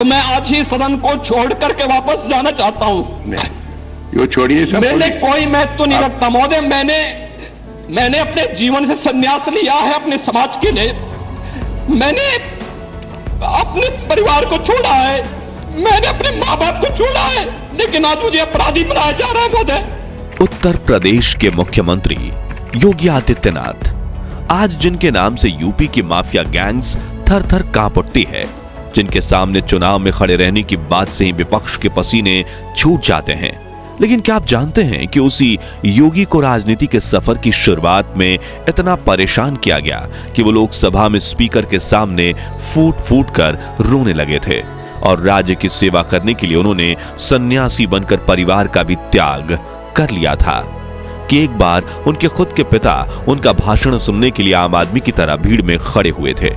तो मैं आज ही सदन को छोड़ करके वापस जाना चाहता हूं। यो छोड़िए सब। मैंने कोई महत्व नहीं रखता महोदय। मैंने अपने जीवन से संन्यास लिया है अपने समाज के लिए। मैंने अपने परिवार को छोड़ा है, मैंने अपने माँ बाप को छोड़ा है, लेकिन आज मुझे अपराधी बनाया जा रहा है महोदय। उत्तर प्रदेश के मुख्यमंत्री योगी आदित्यनाथ आज जिनके नाम से यूपी की माफिया गैंग्स थर थर कांप उठती है, जिनके सामने चुनाव में खड़े रहने की बात से ही विपक्ष के पसीने छूट जाते हैं। लेकिन क्या आप जानते हैं कि उसी योगी को राजनीति के सफर की शुरुआत में इतना परेशान किया गया कि वो लोकसभा में स्पीकर के सामने फूट फूट कर रोने लगे थे और राज्य की सेवा करने के लिए उन्होंने सन्यासी बनकर परिवार का भी त्याग कर लिया था कि एक बार उनके खुद के पिता उनका भाषण सुनने के लिए आम आदमी की तरह भीड़ में खड़े हुए थे।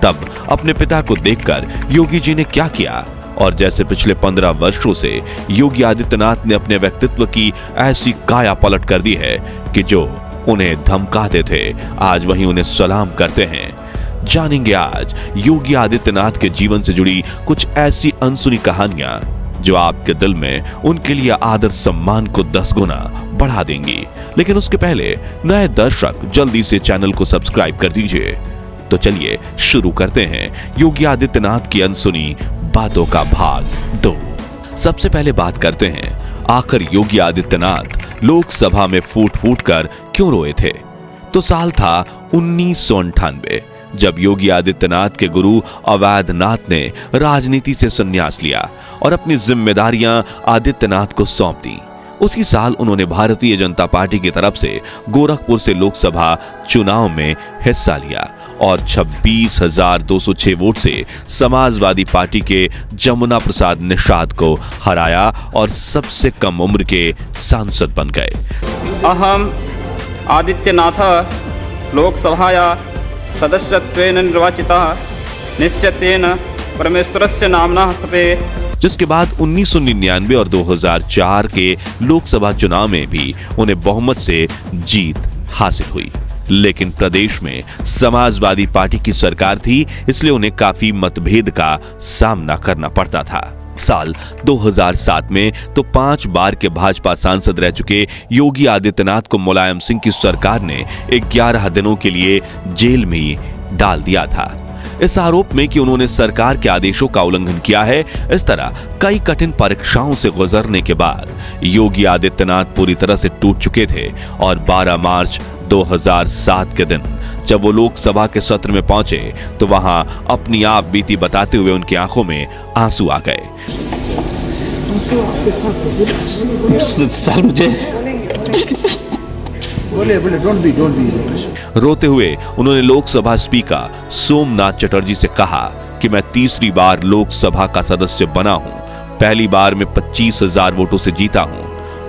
तब अपने पिता को देखकर योगी जी ने क्या किया, और जैसे पिछले 15 वर्षों से योगी आदित्यनाथ ने अपने व्यक्तित्व की ऐसी काया पलट कर दी है कि जो उन्हें धमकाते थे आज वहीं उन्हें सलाम करते हैं। जानेंगे आज योगी आदित्यनाथ के जीवन से जुड़ी कुछ ऐसी अनसुनी कहानियां जो आपके दिल में उनके लिए आदर सम्मान को 10 गुना बढ़ा देंगी। लेकिन उसके पहले नए दर्शक जल्दी से चैनल को सब्सक्राइब कर दीजिए। तो चलिए शुरू करते हैं योगी आदित्यनाथ की अनसुनी बातों का भाग 2। सबसे पहले बात करते हैं आखिर योगी आदित्यनाथ लोकसभा में फूट फूट कर क्यों रोए थे। तो साल था 1998 जब योगी आदित्यनाथ के गुरु अवैधनाथ ने राजनीति से संन्यास लिया और अपनी जिम्मेदारियां आदित्यनाथ को सौंप दी। उसी साल उन्होंने भारतीय जनता पार्टी की तरफ से गोरखपुर से लोकसभा चुनाव में हिस्सा लिया और 26,206 वोट से समाजवादी पार्टी के जमुना प्रसाद निषाद को हराया और सबसे कम उम्र के सांसद बन गए। अहम आदित्यनाथ लोकसभाया सदस्यत्वेन निर्वाचितः निश्चितेन परमेश्वरस्य नाम्ना सपे। जिसके बाद 1999 और 2004 के लोकसभा चुनाव में भी उन्हें बहुमत से जीत हासिल हुई। लेकिन प्रदेश में समाजवादी पार्टी की सरकार थी, इसलिए उन्हें काफी मतभेद का सामना करना पड़ता था। साल 2007 में तो 5 बार के भाजपा सांसद रह चुके योगी आदित्यनाथ को मुलायम सिंह की सरकार ने 11 दिनों के लिए जेल में ही डाल दिया था, इस आरोप में कि उन्होंने सरकार के आदेशों का उल्लंघन किया है। इस तरह कई कठिन परीक्षाओं से गुजरने के बाद योगी आदित्यनाथ पूरी तरह से टूट चुके थे और 12 मार्च 2007 के दिन जब वो लोकसभा के सत्र में पहुंचे तो वहां अपनी आप बीती बताते हुए उनकी आंखों में आंसू आ गए। सर मुझे बोले डोंट बी। रोते हुए उन्होंने लोकसभा स्पीकर सोमनाथ चटर्जी से कहा कि मैं तीसरी बार लोकसभा का सदस्य बना हूं। पहली बार में 25,000 वोटों से जीता हूं,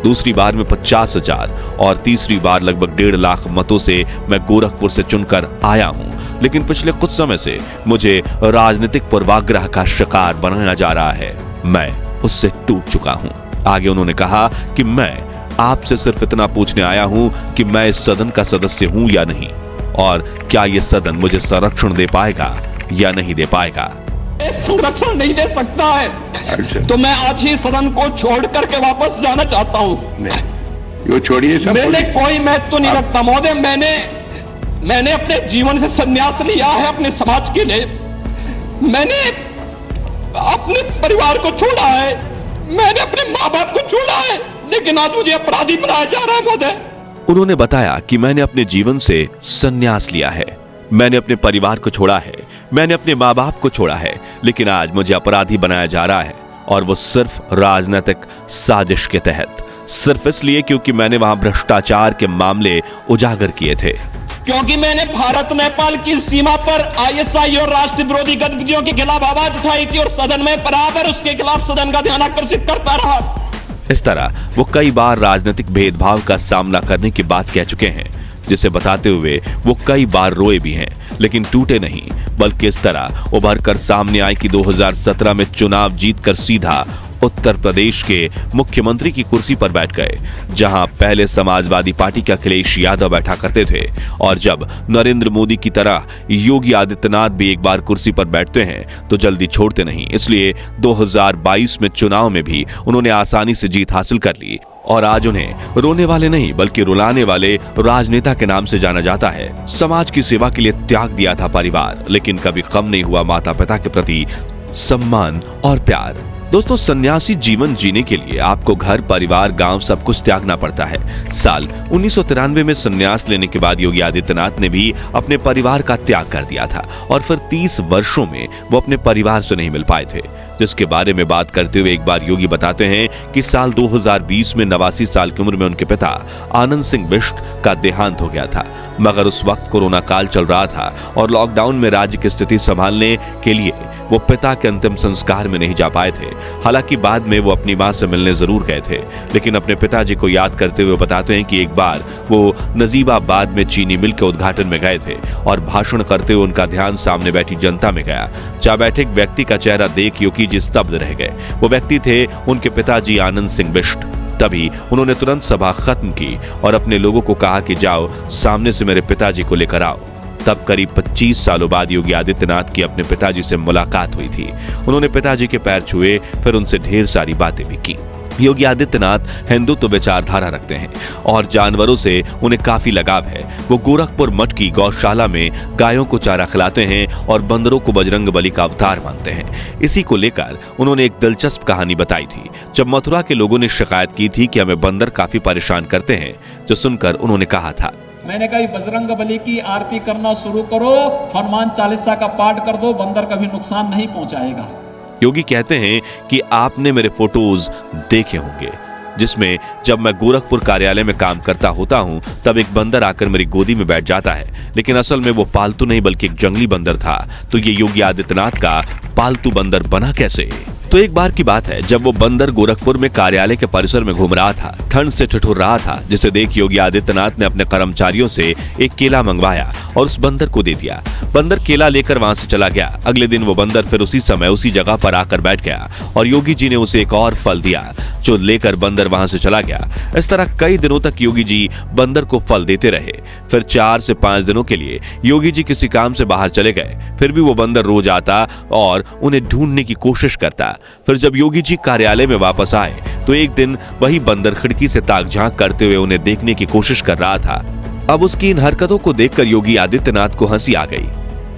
दूसरी बार में 50,000 और तीसरी बार लगभग 1.5 लाख मतों से मैं गोरखपुर से चुनकर आया हूं। लेकिन पिछले कुछ समय से मुझे राजनीतिक पूर्वाग्रह का शिकार बनाया जा रहा है। मैं उससे टूट चुका हूं। आगे उन्होंने कहा कि मैं आपसे सिर्फ इतना पूछने आया हूं कि मैं इस सदन का सदस्य हूं या नहीं, और क्या यह सदन मुझे संरक्षण दे पाएगा या नहीं दे पाएगा। संरक्षण नहीं दे सकता है तो मैं आज ही सदन को छोड़ करके वापस जाना चाहता हूं। यो छोड़िए सब। मैंने कोई महत्व नहीं रखता महोदय। मैंने अपने जीवन से संन्यास लिया है अपने समाज के लिए। मैंने अपने परिवार को छोड़ा है, मैंने अपने माँ बाप को छोड़ा है, लेकिन आज मुझे अपराधी बनाया जा रहा है महोदय। उन्होंने बताया कि मैंने अपने जीवन से संन्यास लिया है, मैंने अपने परिवार को छोड़ा है, मैंने अपने माँ बाप को छोड़ा है, लेकिन आज मुझे अपराधी बनाया जा रहा है, और वो सिर्फ राजनीतिक साजिश के तहत, सिर्फ इसलिए क्योंकि मैंने वहां भ्रष्टाचार के मामले उजागर किए थे। क्योंकि मैंने भारत नेपाल की सीमा पर आईएसआई और राष्ट्र विरोधी गतिविधियों के खिलाफ आवाज उठाई थी और सदन में बराबर उसके खिलाफ सदन का ध्यान आकर्षित करता रहा। इस तरह वो कई बार राजनीतिक भेदभाव का सामना करने की बात कह चुके हैं, जिसे बताते हुए वो कई बार रोए भी हैं, लेकिन टूटे नहीं, बल्कि इस तरह उभर कर सामने आए कि 2017 में चुनाव जीतकर सीधा उत्तर प्रदेश के मुख्यमंत्री की कुर्सी पर बैठ गए, जहां पहले समाजवादी पार्टी के अखिलेश यादव बैठा करते थे और जब नरेंद्र मोदी की तरह योगी आदित्यनाथ भी एक बार कुर्सी पर बैठते हैं तो जल्दी छोड़ते नहीं। इसलिए 2022 में चुनाव में भी उन्होंने आसानी से जीत हासिल कर ली और आज उन्हें रोने वाले नहीं बल्कि रुलाने वाले राजनेता के नाम से जाना जाता है। समाज की सेवा के लिए त्याग दिया था परिवार, लेकिन कभी कम नहीं हुआ माता पिता के प्रति सम्मान और प्यार। दोस्तों, सन्यासी जीवन जीने के लिए आपको घर, परिवार, गांव सब कुछ त्यागना पड़ता है। साल 1993 में संन्यास लेने के बाद योगी आदित्यनाथ ने भी अपने परिवार का त्याग कर दिया था और फिर 30 वर्षों में वो अपने परिवार से नहीं मिल पाए थे, जिसके बारे में बात करते हुए एक बार योगी बताते हैं कि साल 2020 में 89 साल की उम्र में उनके पिता आनंद सिंह बिष्ट का देहांत हो गया था, मगर उस वक्त कोरोना काल चल रहा था और लॉकडाउन में राज्य की स्थिति संभालने के लिए वो पिता के अंतिम संस्कार में नहीं जा पाए थे। हालांकि बाद में वो अपनी मां से मिलने जरूर गए थे, लेकिन अपने पिताजी को याद करते हुए बताते हैं कि एक बार वो नजीबाबाद में चीनी मिल के उद्घाटन में गए थे और भाषण करते हुए उनका ध्यान सामने बैठी जनता में गया। जहां बैठे एक व्यक्ति का चेहरा देख योगी जी स्तब्ध रह गए। वो व्यक्ति थे उनके पिताजी आनंद सिंह बिष्ट। तभी उन्होंने तुरंत सभा खत्म की और अपने लोगों को कहा कि जाओ सामने से मेरे पिताजी को लेकर आओ। तब करीब 25 सालों बाद योगी आदित्यनाथ की अपने पिताजी से मुलाकात हुई थी। उन्होंने पिताजी के पैर छुए, फिर उनसे ढेर सारी बातें भी की। योगी आदित्यनाथ हिंदुत्व विचारधारा रखते हैं और जानवरों से उन्हें काफी लगाव है। वो गोरखपुर मठ की गौशाला में गायों को चारा खिलाते हैं और बंदरों को बजरंगबली का अवतार मानते हैं। इसी को लेकर उन्होंने एक दिलचस्प कहानी बताई थी, जब मथुरा के लोगों ने शिकायत की थी कि हमें बंदर काफी परेशान करते हैं, जो सुनकर उन्होंने कहा था, मैंने कहा बजरंगबली की आरती करना शुरू करो, हनुमान चालीसा का पाठ कर दो, बंदर कभी नुकसान नहीं पहुंचाएगा। योगी कहते हैं कि आपने मेरे फोटोज देखे होंगे, जिसमें जब मैं गोरखपुर कार्यालय में काम करता होता हूं तब एक बंदर आकर मेरी गोदी में बैठ जाता है, लेकिन असल में वो पालतू नहीं बल्कि एक जंगली बंदर था। तो ये योगी आदित्यनाथ का पालतू बंदर बना कैसे? तो एक बार की बात है जब वो बंदर गोरखपुर में कार्यालय के परिसर में घूम रहा था, ठंड से ठिठुर रहा था, जिसे देख योगी आदित्यनाथ ने अपने कर्मचारियों से एक केला मंगवाया और उस बंदर को दे दिया। बंदर केला लेकर वहां से चला गया। अगले दिन वो बंदर फिर उसी समय उसी जगह पर आकर बैठ गया और योगी जी ने उसे एक और फल दिया, जो लेकर बंदर वहां से चला गया। इस तरह कई दिनों तक योगी जी बंदर को फल देते रहे। फिर 4 से 5 दिनों के लिए योगी जी किसी काम से बाहर चले गए, फिर भी वो बंदर रोज आता और उन्हें ढूंढने की कोशिश करता। फिर जब योगी जी कार्यालय में वापस आए तो एक दिन वही बंदर खिड़की से ताक झांक करते हुए उन्हें देखने की कोशिश कर रहा था। अब उसकी इन हरकतों को देखकर योगी आदित्यनाथ को हंसी आ गई,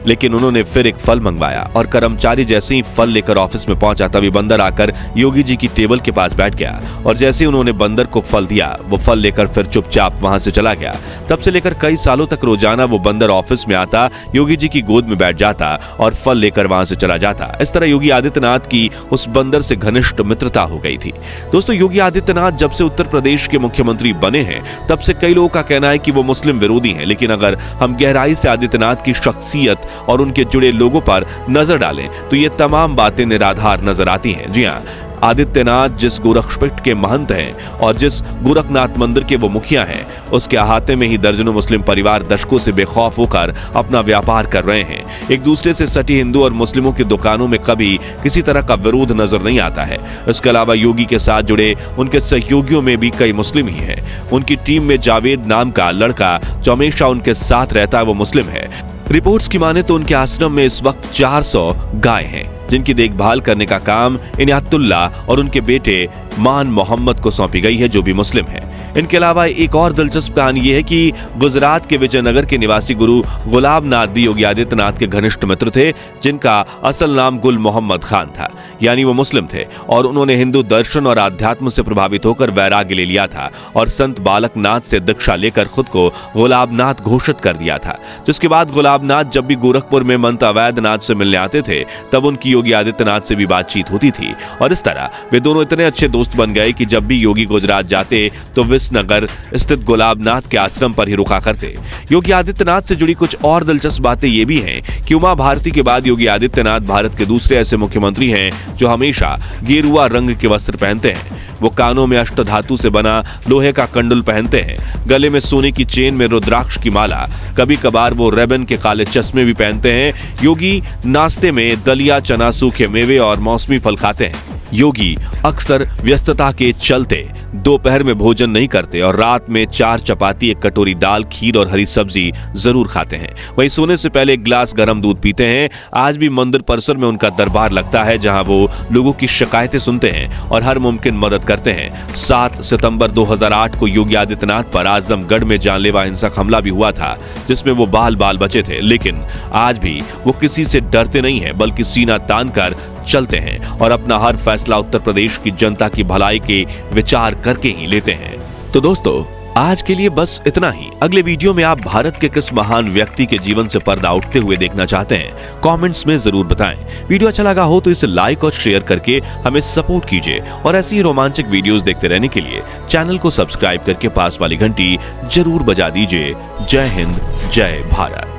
लेकिन उन्होंने फिर एक फल मंगवाया और कर्मचारी जैसे ही फल लेकर ऑफिस में पहुंचा तभी बंदर आकर योगी जी की टेबल के पास बैठ गया और जैसे ही उन्होंने बंदर को फल दिया वो फल लेकर फिर चुपचाप वहां से चला गया। तब से लेकर कई सालों तक रोजाना वो बंदर ऑफिस में आता, योगी जी की गोद में बैठ जाता और फल लेकर वहां से चला जाता। इस तरह योगी आदित्यनाथ की उस बंदर से घनिष्ठ मित्रता हो गई थी। दोस्तों, योगी आदित्यनाथ जब से उत्तर प्रदेश के मुख्यमंत्री बने हैं तब से कई लोगों का कहना है कि वो मुस्लिम विरोधी हैं, लेकिन अगर हम गहराई से आदित्यनाथ की शख्सियत और उनके जुड़े लोगों पर नजर डालें तो ये तमाम बातें निराधार नजर आती हैं। जी हां, आदित्यनाथ जिस गोरक्षपीठ के महंत हैं और जिस गोरखनाथ मंदिर के वो मुखिया हैं, उसके अहाते में ही दर्जनों मुस्लिम परिवार दशकों से बेखौफ होकर अपना व्यापार कर रहे हैं। एक दूसरे से सटी हिंदू और मुस्लिमों की दुकानों में कभी किसी तरह का विरोध नजर नहीं आता है। इसके अलावा योगी के साथ जुड़े उनके सहयोगियों में भी कई मुस्लिम ही हैं। उनकी टीम में जावेद नाम का लड़का जो हमेशा उनके साथ रहता है वो मुस्लिम है। रिपोर्ट्स की माने तो उनके आश्रम में इस वक्त 400 गाय हैं, जिनकी देखभाल करने का काम इनायतुल्ला और उनके बेटे मान मोहम्मद को सौंपी गई है, जो भी मुस्लिम है। इनके अलावा एक और दिलचस्प कहानी यह है कि गुजरात के विजयनगर के निवासी गुरु गुलाब नाथ भी योगी आदित्यनाथ के घनिष्ठ मित्र थे, जिनका असल नाम गुल मोहम्मद खान था, यानी वो मुस्लिम थे और उन्होंने हिंदू दर्शन और आध्यात्म से प्रभावित होकर वैराग्य ले लिया था और संत बालक नाथ से दीक्षा लेकर खुद को गुलाब नाथ घोषित कर दिया था। जिसके बाद गुलाब नाथ जब भी गोरखपुर में मंत अवैध नाथ से मिलने आते थे तब उनकी योगी आदित्यनाथ से भी बातचीत होती थी और इस तरह वे दोनों इतने अच्छे दोस्त बन गए कि जब भी योगी गुजरात जाते तो विसनगर स्थित गुलाब नाथ के आश्रम पर ही रुका करते। योगी आदित्यनाथ से जुड़ी कुछ और दिलचस्प बातें ये भी हैं कि उमा भारती के बाद योगी आदित्यनाथ भारत के दूसरे ऐसे मुख्यमंत्री हैं जो हमेशा गेरुआ रंग के वस्त्र पहनते हैं। वो कानों में अष्टधातु से बना लोहे का कंडल पहनते हैं, गले में सोने की चेन में रुद्राक्ष की माला, कभी कभार वो रेबन के काले चश्मे भी पहनते हैं। योगी नाश्ते में दलिया, चना, सूखे मेवे और मौसमी फल खाते हैं। योगी अक्सर व्यस्तता के चलते दोपहर में भोजन नहीं करते और रात में 4 चपाती, 1 कटोरी दाल, खीर और हरी सब्जी जरूर खाते हैं। वहीं सोने से पहले 1 गिलास गर्म दूध पीते हैं। आज भी मंदिर परिसर में उनका दरबार लगता है, जहां वो लोगों की शिकायतें सुनते हैं और हर मुमकिन मदद करते हैं। 7 सितंबर 2008 को योगी आदित्यनाथ पर आजमगढ़ में जानलेवा हिंसक हमला भी हुआ था, जिसमें वो बाल बचे थे, लेकिन आज भी वो किसी से डरते नहीं है, बल्कि सीना तान कर चलते हैं और अपना हर फैसला उत्तर प्रदेश की जनता की भलाई के विचार करके ही लेते हैं। तो दोस्तों, आज के लिए बस इतना ही। अगले वीडियो में आप भारत के किस महान व्यक्ति के जीवन से पर्दा उठते हुए देखना चाहते हैं, कमेंट्स में जरूर बताएं। वीडियो अच्छा लगा हो तो इसे लाइक और शेयर करके हमें सपोर्ट कीजिए और ऐसी ही रोमांचक वीडियोस देखते रहने के लिए चैनल को सब्सक्राइब करके पास वाली घंटी जरूर बजा दीजिए। जय हिंद, जय भारत।